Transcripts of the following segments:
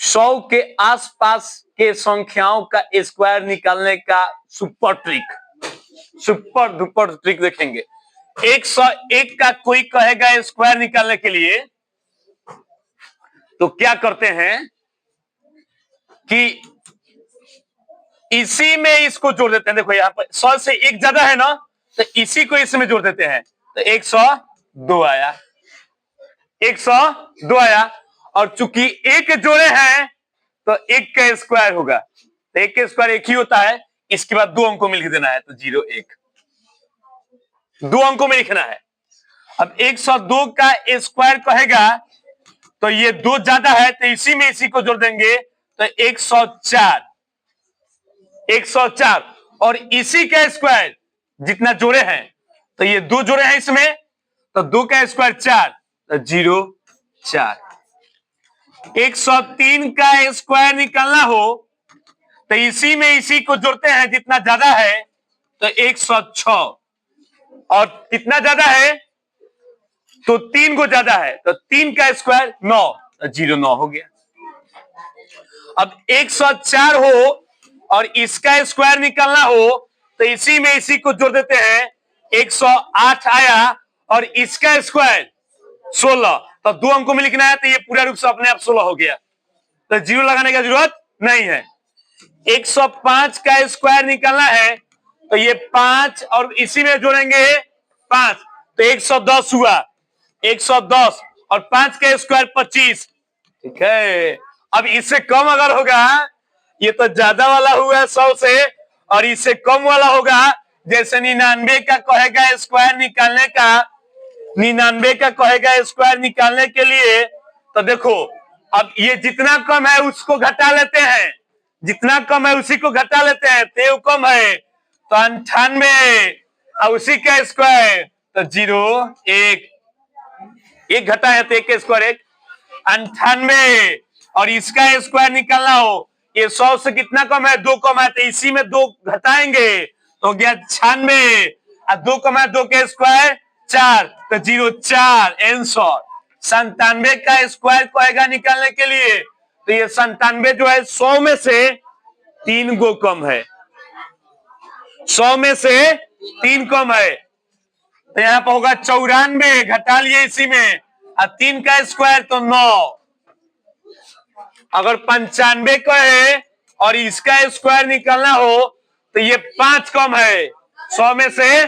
100 के आसपास के संख्याओं का स्क्वायर निकालने का सुपर डुपर ट्रिक देखेंगे। 101 का कोई कहेगा स्क्वायर निकालने के लिए तो क्या करते हैं कि इसी में इसको जोड़ देते हैं। देखो यहां पर 100 से एक ज्यादा है ना, तो इसी को इसमें जोड़ देते हैं तो 102 आया। 102 आया और चूंकि एक जोड़े हैं तो एक का स्क्वायर होगा, तो एक का स्क्वायर एक ही होता है। इसके बाद 2 अंकों में लिख देना है, तो 0 1 2 अंकों में लिखना है। अब 102 का स्क्वायर कहेगा तो ये 2 ज्यादा है तो इसी में इसी को जोड़ देंगे तो 104 और इसी का स्क्वायर जितना जोड़े हैं तो ये 2 जोड़े हैं इसमें तो 2 का स्क्वायर 4 तो 0 4। 103 का स्क्वायर निकालना हो तो इसी में इसी को जोड़ते हैं, जितना ज्यादा है तो 106 और कितना ज्यादा है तो 3 को ज्यादा है तो 3 का स्क्वायर 9 तो 0 9 हो गया। अब 104 हो और इसका स्क्वायर निकालना हो तो इसी में इसी को जोड़ देते हैं, 108 आया और इसका स्क्वायर 16 तो 2 अंकों में लिखना है तो ये पूरा रूप से अपने आप 16 हो गया, तो 0 लगाने की जरूरत नहीं है। 105 का स्क्वायर निकालना है तो ये 5 और इसी में जोड़ेंगे 5 तो 110 हुआ। 110 और 5 का स्क्वायर 25, ठीक है। अब इससे कम अगर होगा, ये तो ज्यादा वाला हुआ 100 से, और इससे कम वाला होगा जैसे 99 का कहेगा स्क्वायर निकालने का, 99 का कहेगा स्क्वायर निकालने के लिए तो देखो अब ये जितना कम है उसको घटा लेते हैं, जितना कम है उसी को घटा लेते हैं, तो कम है तो 98 और उसी का स्क्वायर तो 0 1 एक घटा है तो 1 का स्क्वायर 1, 98 और इसका स्क्वायर निकालना हो, ये 100 से कितना कम है 2 कम है तो इसी में 2 घटाएंगे तो हो गया 96 और 2 कम है 2 के स्क्वायर 4 तो 0 4 आंसर। 97 का स्क्वायर कहेगा निकालने के लिए तो ये 97 जो है 100 में से 3 गो कम है, 100 में से 3 कम है तो यहाँ पर होगा 94 घटा लिए इसी में और 3 का स्क्वायर तो 9। अगर 95 का है और इसका स्क्वायर निकालना हो तो ये 5 कम है, 100 में से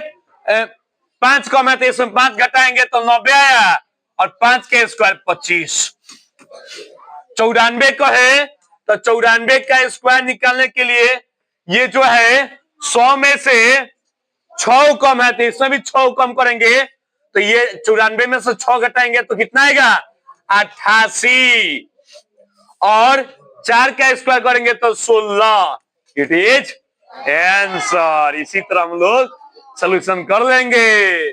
5 कम है तो इसमें 5 घटाएंगे तो 90 आया और 5 के स्क्वायर 25। 94 का है तो 94 का स्क्वायर निकालने के लिए ये जो है 100 में से 6 कम है तो इसमें भी 6 कम करेंगे तो ये 94 में से 6 घटाएंगे तो कितना आएगा 88 और 4 का स्क्वायर करेंगे तो 16। It is answer. इसी तरह हम लोग सॉल्यूशन कर लेंगे।